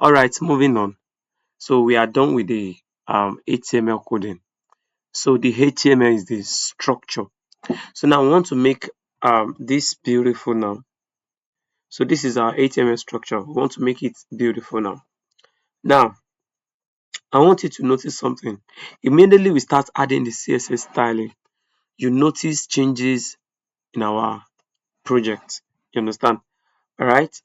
All right, moving on. So we are done with the HTML coding. So the HTML is the structure. So now I want to make this beautiful now. So this is our HTML structure. We want to make it beautiful now. Now I want you to notice something. Immediately we start adding the CSS styling, you notice changes in our project. You understand? All right.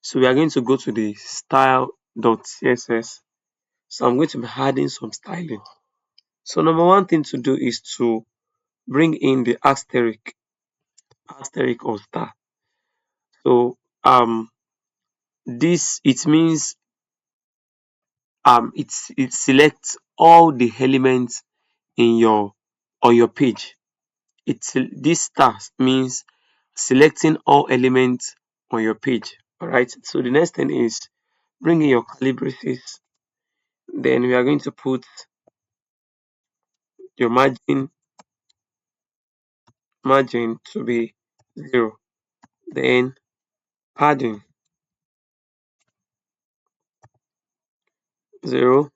So we are going to go to the style.css. So I'm going to be adding some styling. So number one thing to do is to bring in the asterisk or star. So this it means it selects all the elements in your on your page. This star means selecting all elements on your page. All right. So the next thing is bring in your calibrecies. Then we are going to put your margin to be 0. Then padding 0.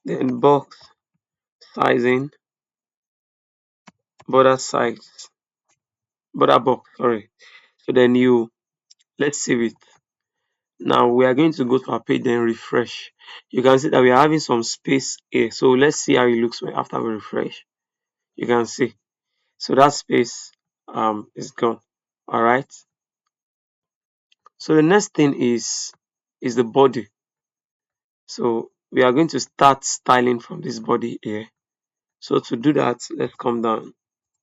Then box sizing border size border box. Sorry. So then let's save it. Now we are going to go to our page, then refresh. You can see that we are having some space here. So let's see how it looks after we refresh. You can see. So that space is gone. All right. So the next thing is the body. So we are going to start styling from this body here. So to do that, let's come down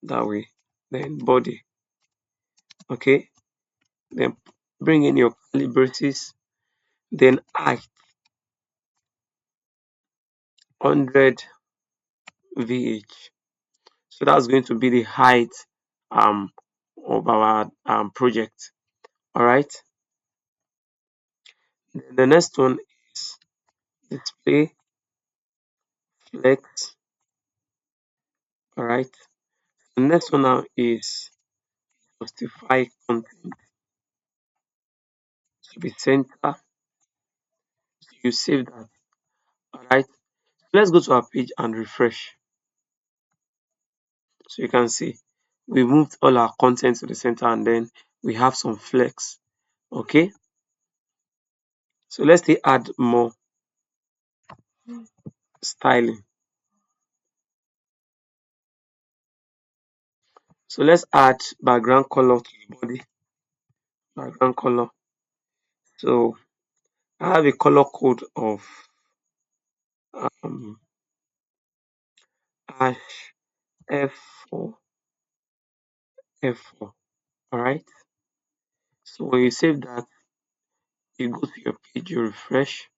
that way. Then body. Okay. Then bring in your calibrecies. Then height 100 VH. So that's going to be the height um of our project. All right. Then the next one is display flex. All right. The next one now is justify content to be center. So you save that. All right. Let's go to our page and refresh. So you can see we moved all our content to the center and then we have some flex. Okay. So let's still add more styling. So let's add background color to the body. Background color. So I have a color code of um, hash F4 F4. All right. So when you save that, you go to your page, you refresh.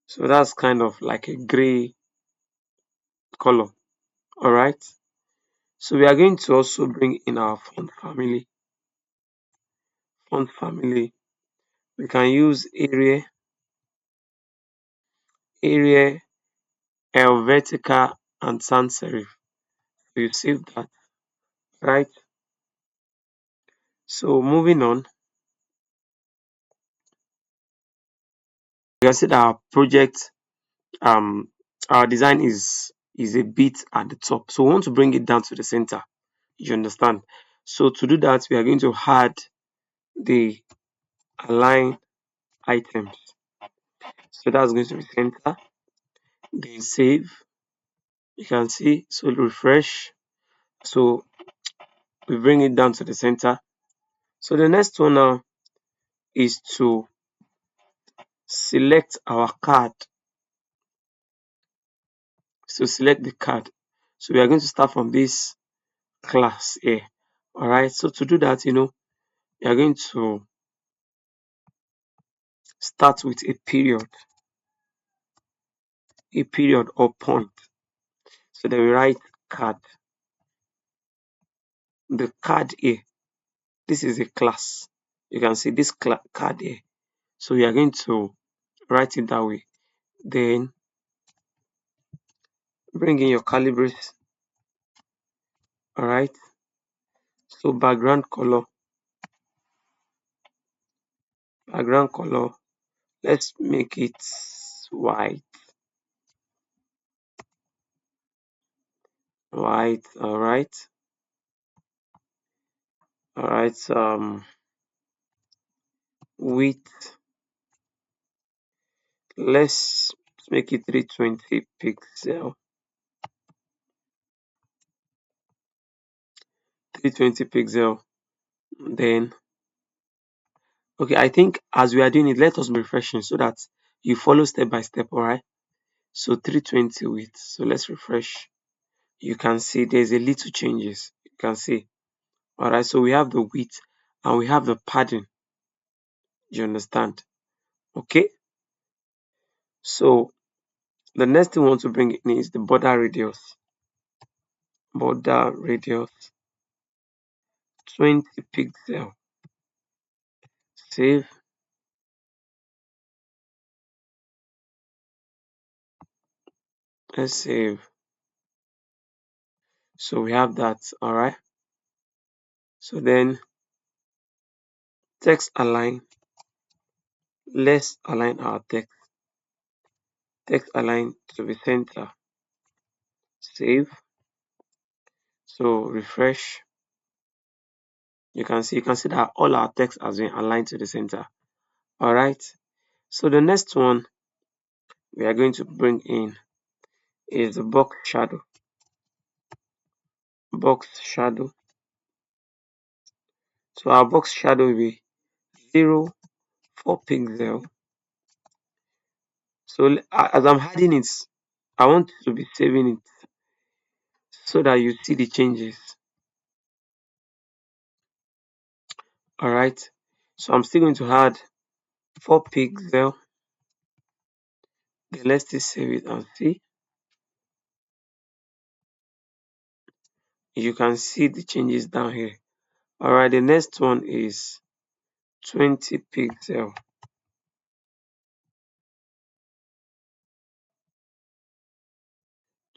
So that's kind of like a gray color. All right. So we are going to also bring in our font family. Font family. We can use Arial, Helvetica, and sans serif. So you save that, right? So moving on, you can see that our project, our design is a bit at the top. So we want to bring it down to the center. You understand? So to do that, we are going to add the align items. So that's going to be center. Then save. You can see. So refresh. So we bring it down to the center. So the next one now is to select our card. So select the card. So we are going to start from this class here. All right. So to do that, you are going to start with a period or point. So then we write card. The card here. This is a class. You can see this card here. So we are going to write it that way. Then bring in your calibers. All right. So background color Let's make it white. White. All right. All right. Width. Let's make it 320 pixel. 320 pixel. Then okay, I think as we are doing it, let us be refreshing so that you follow step by step. All right. So 320 width. So let's refresh. You can see there's a little changes. You can see. All right. So we have the width and we have the padding. You understand? Okay. So the next thing we want to bring in is the border radius. Border radius 20 pixel. Save. Let's save. So we have that. All right. So then text align. Let's align our text. Text align to the center. Save. So refresh. You can see that all our text has been aligned to the center. All right. So the next one we are going to bring in is the box shadow. Box shadow. So our box shadow will be 0.4 pixel. So as I'm adding it, I want to be saving it so that you see the changes. All right. So I'm still going to add 4 pixel. Then let's still save it and see. You can see the changes down here. All right. The next one is 20 pixel.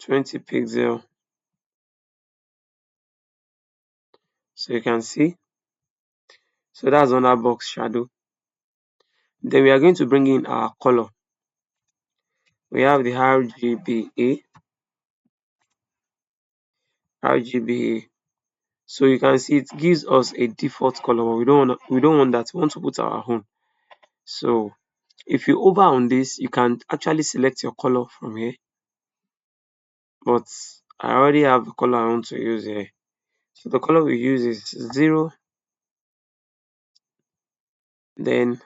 20 pixel. So you can see. So that's on our box shadow. Then we are going to bring in our color. We have the RGBA. RGBA. So you can see it gives us a default color, but we don't want that. We want to put our own. So if you hover on this, you can actually select your color from here. But I already have the color I want to use here. So the color we use is 0, then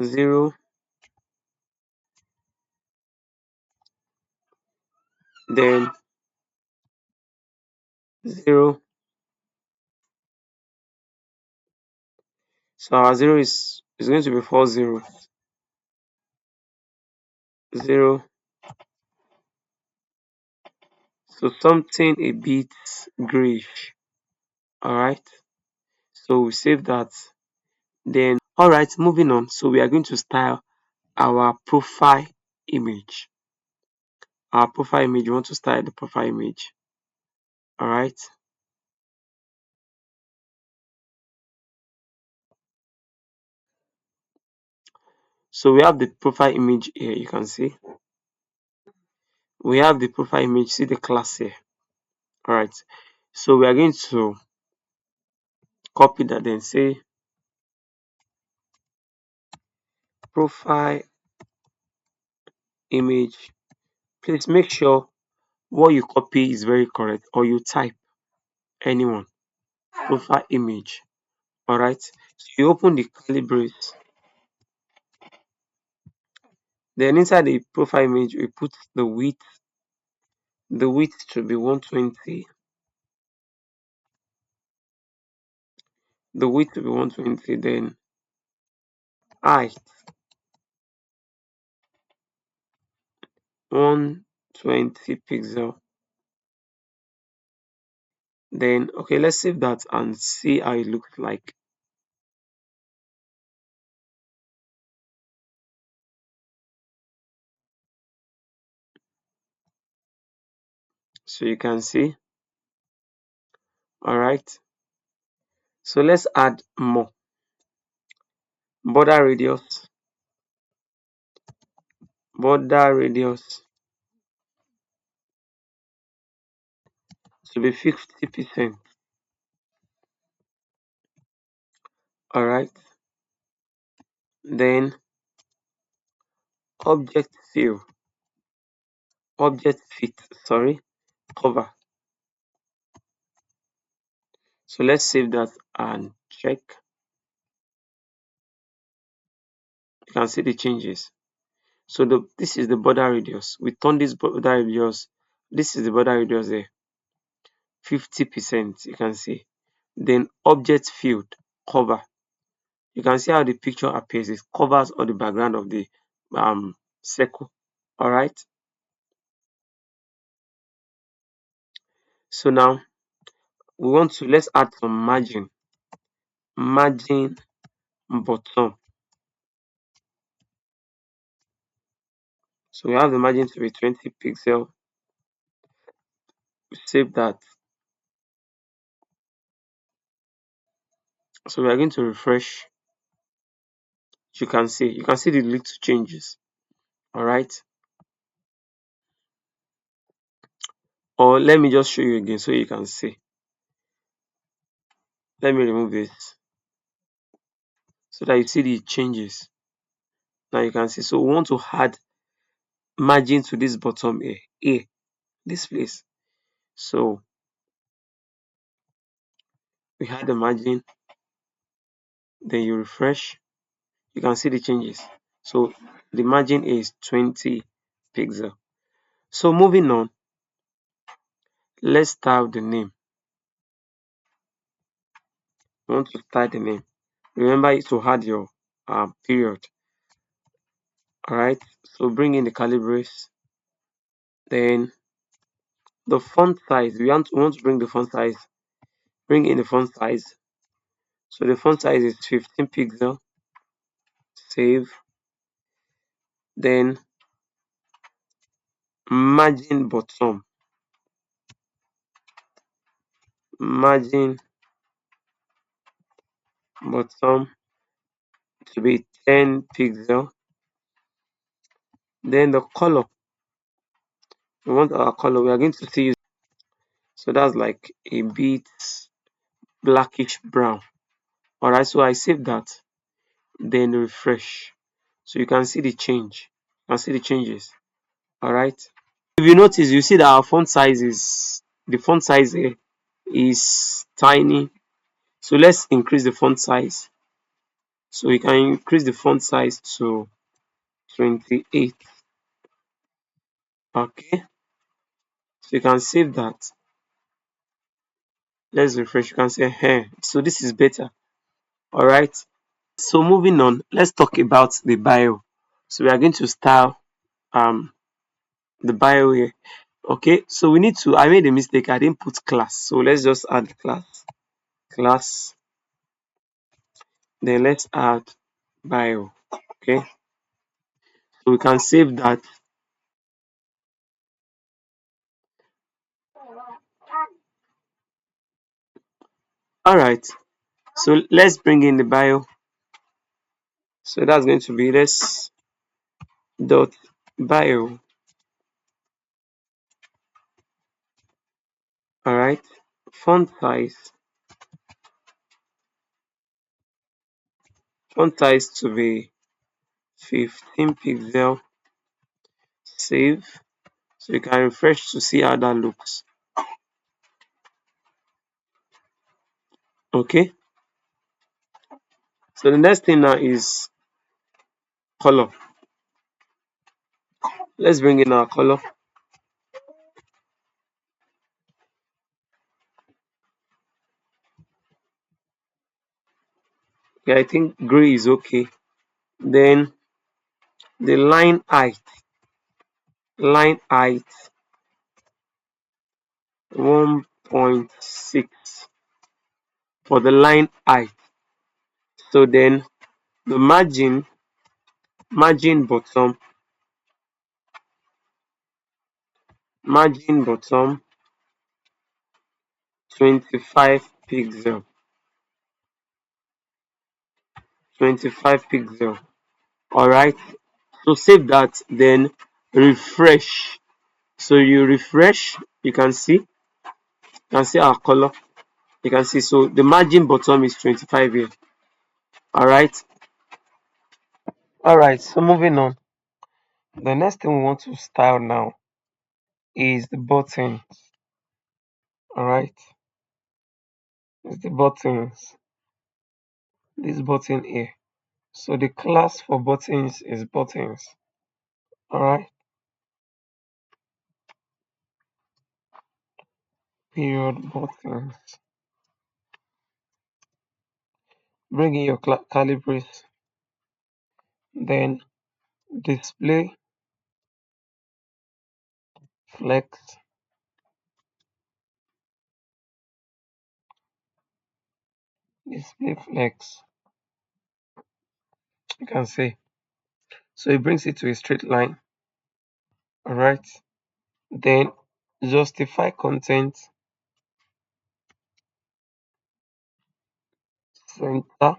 0, then 0. So our 0 is going to be 40. 0. So something a bit grayish. Alright. So we save that. Then alright, moving on. So we are going to style our profile image. Our profile image, we want to style the profile image. Alright. So we have the profile image here, you can see. We have the profile image, see the class here. Alright. So we are going to copy that, then say profile image. Please make sure what you copy is very correct, or you type anyone. Profile image. Alright. So you open the curly brace. Then inside the profile image, we put the width. The width should be 120. The width should be 120. Then height 120 pixel. Then okay, let's save that and see how it looks like. So you can see. Alright. So let's add more. border radius to be 50%. All right. Then object fill, object fit, sorry, cover. So let's save that and check. You can see the changes. So this is the border radius. We turn this border radius. This is the border radius there, 50%. You can see. Then object field cover. You can see how the picture appears. It covers all the background of the circle. All right. So now let's add some margin bottom. So we have the margin to be 20 pixel. We save that. So we are going to refresh. You can see the little changes. All right. Or let me just show you again so you can see. Let me remove this so that you see the changes. Now you can see. So we want to add margin to this bottom A, this place. So we add the margin, then you refresh. You can see the changes. So the margin is 20 pixel. So moving on, let's style the name. We want to style the name. Remember to add your period. All right. So bring in the calibres. Then the font size. We want to bring the font size. Bring in the font size. So the font size is 15 pixel. Save. Then margin bottom. Margin bottom to be 10 pixel. Then the color. We want our color. We are going to see. So that's like a bit blackish brown. All right. So I save that. Then refresh. So you can see the change. You can see the changes. All right. If you notice, you see that our font size here is tiny. So let's increase the font size. So we can increase the font size to 28. Okay. So you can save that. Let's refresh. You can say, hey, so this is better. All right. So moving on, let's talk about the bio. So we are going to style the bio here. Okay. So we need to. I made a mistake. I didn't put class. So let's just add class. Then let's add bio. Okay. So we can save that. All right. So let's bring in the bio. So that's going to be let's dot bio. All right. Font size. Font size to be 15 pixel. Save. So you can refresh to see how that looks. Okay. So the next thing now is color. Let's bring in our color. Yeah, I think gray is okay. Then the line height 1.6 for the line height. So then the margin bottom 25 pixel. 25 pixel. All right. So save that, then refresh. So you refresh, you can see our color. You can see, so the margin bottom is 25 here. All right. All right. So moving on. The next thing we want to style now is the button. All right. It's the buttons. This button here. So the class for buttons is buttons. All right. Period buttons. Bring in your calibres. Then display flex. Display flex. You can see. So it brings it to a straight line. All right. Then justify content center,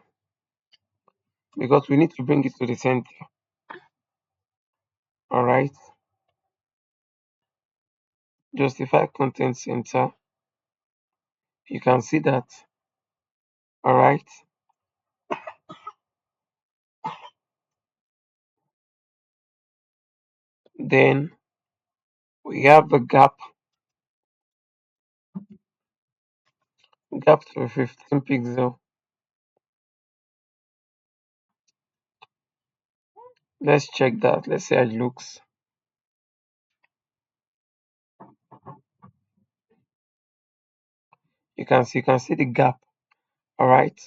because we need to bring it to the center. All right. Justify content center. You can see that. All right. Then we have the gap to 15 pixel. Let's check that. Let's see how it looks. You can see the gap. All right.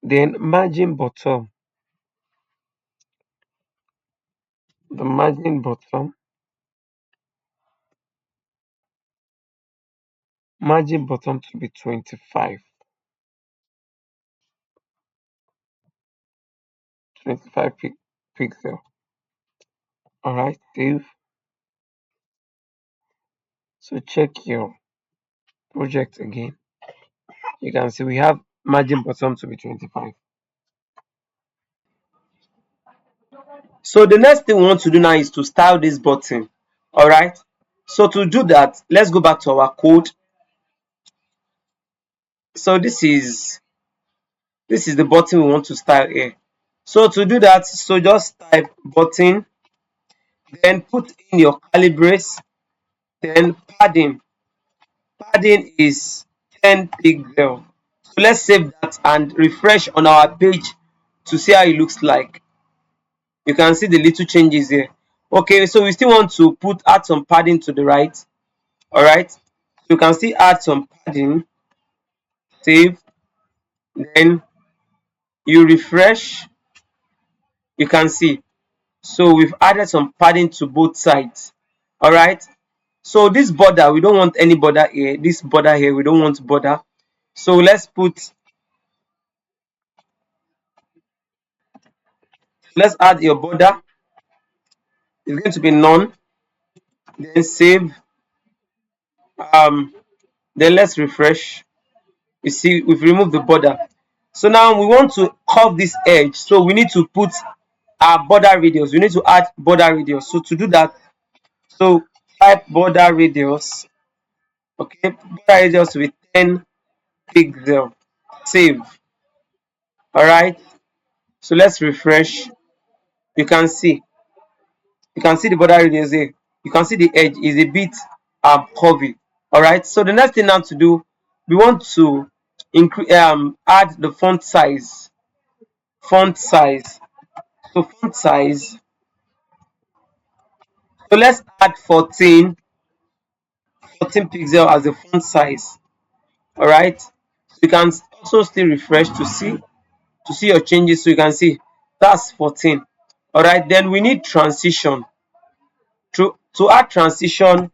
Then the margin bottom to be 25. 25 pixel. All right. Save. So check your project again. You can see we have margin bottom to be 25. So the next thing we want to do now is to style this button. All right. So to do that, let's go back to our code. So this is the button we want to style here. So to do that, so just type button, then put in your calibres, then padding. Padding is 10 pixel. So let's save that and refresh on our page to see how it looks like. You can see the little changes here. Okay, so we still want to add some padding to the right. All right, so you can still add some padding. Save, then you refresh. You can see, so we've added some padding to both sides. All right, so this border, we don't want any border here. This border here, we don't want border. So let's add your border. It's going to be none. Then save. um then let's refresh. You see, we've removed the border. So now we want to curve this edge, so we need to put our border radius. We need to add border radius. So to do that, so type border radius. Okay, border radius with 10 pixel. Save. All right, so let's refresh. You can see you can see the border radius here. You can see the edge is a bit curvy. All right, so the next thing now to do, we want to add the font size. So font size, so let's add 14 pixel as the font size. All right, you can also still refresh to see your changes. So you can see that's 14. All right, then we need transition. To add transition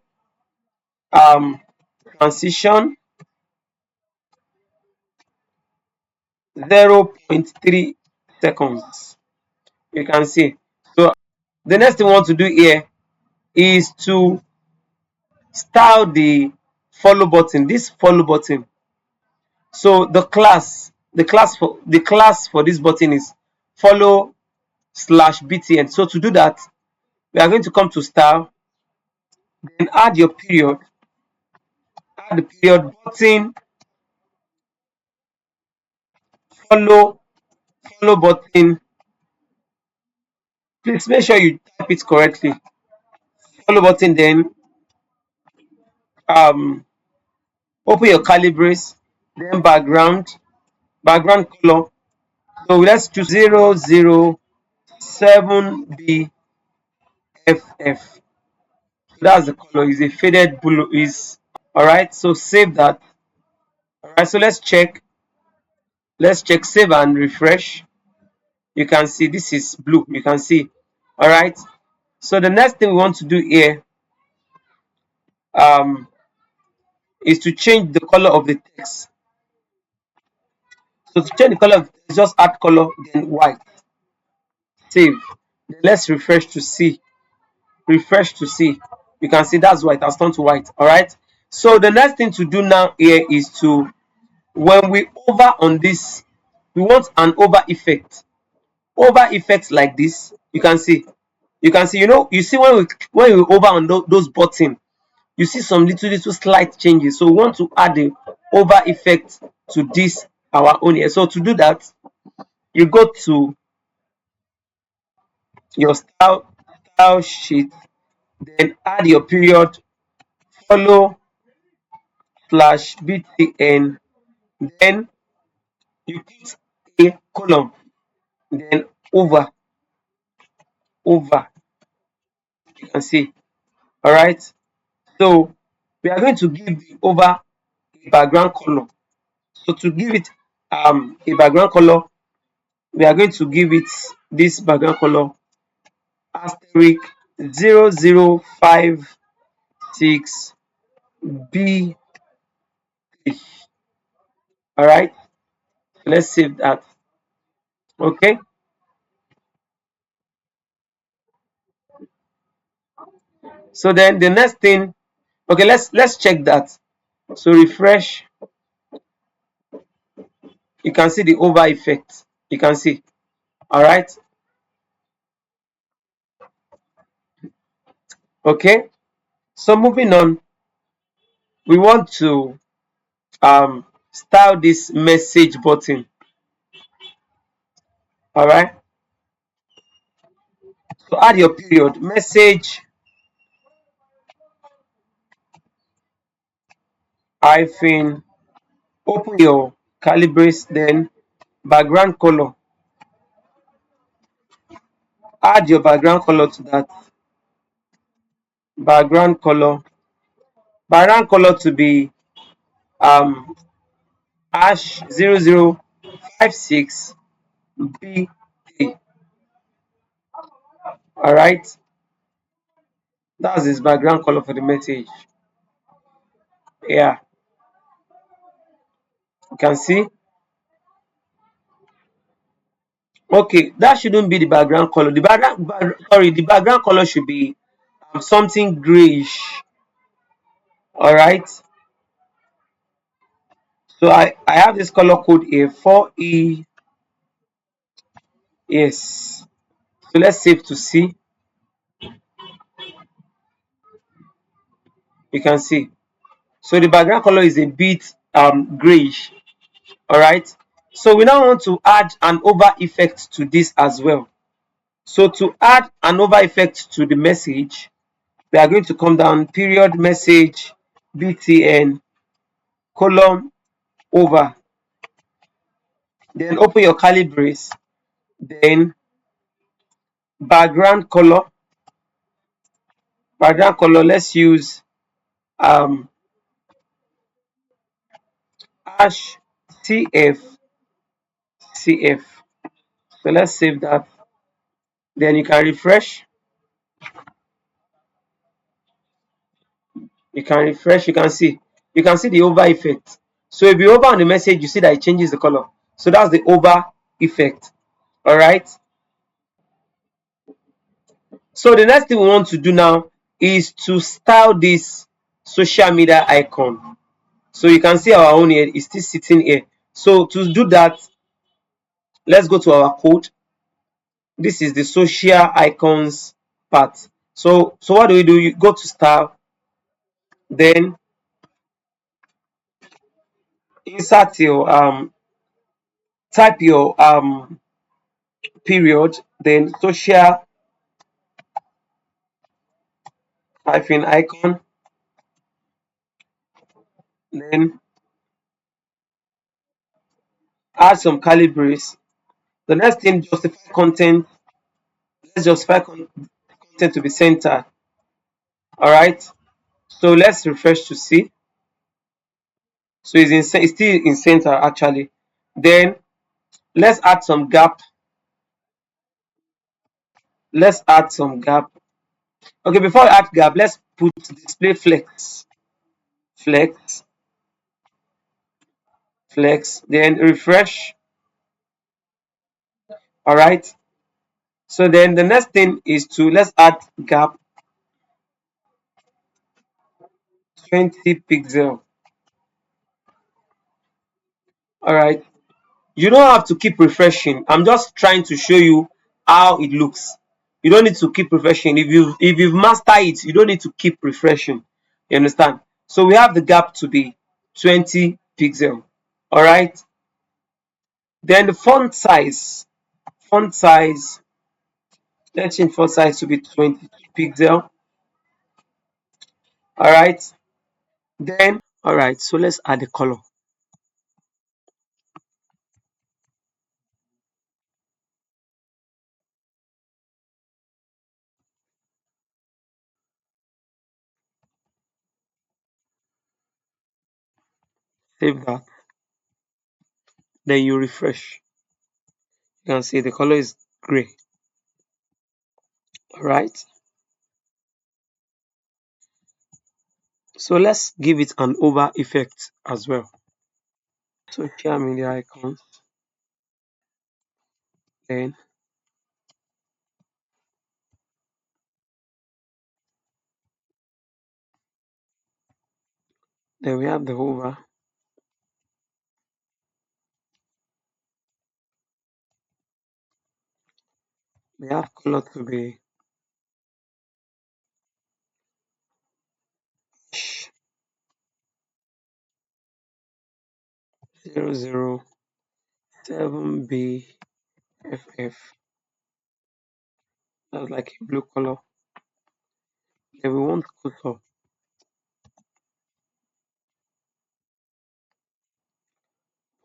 0.3 seconds. You can see. So the next thing we want to do here is to style the follow button. This follow button. So the class for this button is follow slash btn. So to do that, we are going to come to style, then add your period, add the period button, follow, follow button. Please make sure you type it correctly. Follow button, then open your curly brace, then background color. So let's choose 007BFF. So that's the color, is a faded blue. Is all right. So save that. All right. So let's check save and refresh. You can see this is blue. You can see. All right. So the next thing we want to do here um, is to change the color of the text. So to change the color of the text, just add color, then white. Save. Then let's refresh to see. Refresh to see. You can see that's white. Has turned to white. All right. So the next thing to do now here is to, when we over on this, we want an over effect. Over effect like this. You can see. You can see. You see when we over on those buttons, you see some little slight changes. So we want to add the over effect to this our own here. So to do that, you go to your style sheet, then add your period, follow slash btn, then you put a column, then over. You can see. All right. So we are going to give the over a background color. So to give it a background color, we are going to give it this background color asterisk 0056B3. All right. Let's save that. Okay. So then the next thing, okay, let's check that. So refresh. You can see the over effect. You can see. All right. Okay. So moving on, we want to style this message button. All right. So add your period, message hyphen, open your calibrates, then background color. Add your background color to that. Background color. Background color to be hash 0056B3. All right. That's his background color for the message. Yeah. You can see. Okay, that shouldn't be the background color. The background color should be something grayish. All right. So I have this color code here 4E. Yes. So let's save to see. You can see. So the background color is a bit grayish. All right. So we now want to add an over effect to this as well. So to add an over effect to the message, we are going to come down period message btn column over, then open your curly brace, then background color. Let's use hash cf. So let's save that. Then you can refresh. You can refresh. You can see. You can see the over effect. So if you over on the message, you see that it changes the color. So that's the over effect. All right. So the next thing we want to do now is to style this social media icon. So you can see our own here is still sitting here. So to do that, let's go to our code. This is the social icons part. So what do? You go to style, then insert your type your period, then social hyphen icon, then add some calibres. The next thing, justify content. Let's justify content to be centered. All right. So let's refresh to see. So it's still in center actually. Then let's add some gap. Let's add some gap. Okay, before I add gap, let's put display flex. Flex, flex, then refresh. All right. So then the next thing is to let's add gap 20 pixel. All right. You don't have to keep refreshing. I'm just trying to show you how it looks. You don't need to keep refreshing. If you've mastered it, you don't need to keep refreshing. You understand? So we have the gap to be 20 pixel. All right. Then the font size. Font size. Let's change font size to be 22 pixel. All right. Then all right. So let's add the color. Save that. Then you refresh. You can see the color is gray. All right. So let's give it an over effect as well. Social media icons. Then we have the over. We have color to be 007BFF. That's like a blue color. Then we want cursor.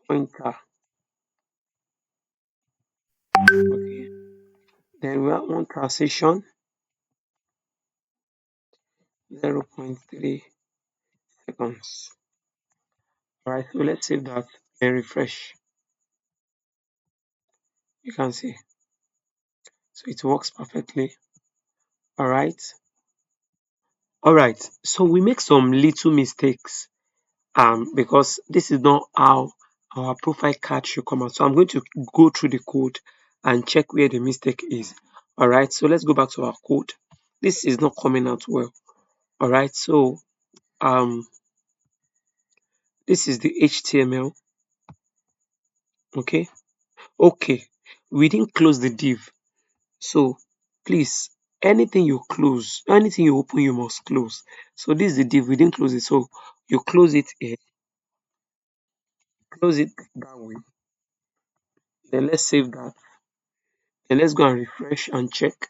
Pointer. Okay. Then we want transition 0.3 seconds. Alright, so let's save that and refresh. You can see. So it works perfectly. Alright. Alright. So we make some little mistakes because this is not how our profile card should come out. So I'm going to go through the code and check where the mistake is. Alright, so let's go back to our code. This is not coming out well. Alright, so this is the HTML. Okay. We didn't close the div. So please, anything you close, anything you open, you must close. So this is the div, we didn't close it. So you close it here, close it that way. Then let's save that. Then let's go and refresh and check.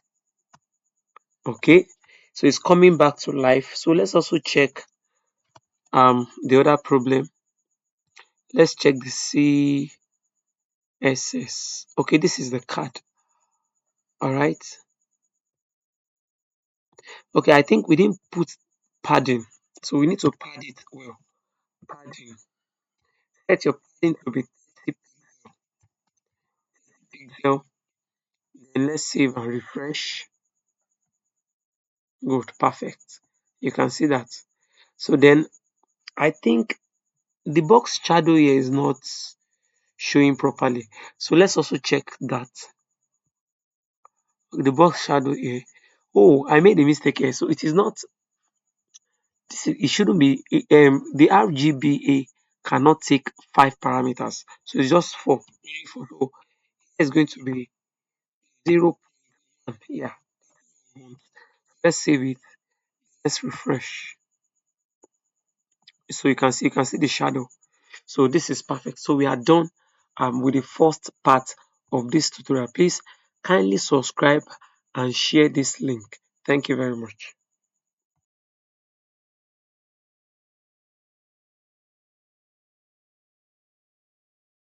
Okay, so it's coming back to life. So let's also check the other problem. Let's check the CSS. Okay, this is the card. All right. Okay, I think we didn't put padding, so we need to pad it well. Padding. Set your padding to be 30 pixel. Then let's save and refresh. Good, perfect. You can see that. So then I think the box shadow here is not showing properly. So let's also check that. The box shadow here. Oh, I made a mistake here. So it is not. It shouldn't be. The RGBA cannot take 5 parameters. So it's just 4. Only 4. So it's going to be 0. Yeah. Let's save it. Let's refresh. So you can see the shadow. So this is perfect. So we are done with the first part of this tutorial. Please kindly subscribe and share this link. Thank you very much.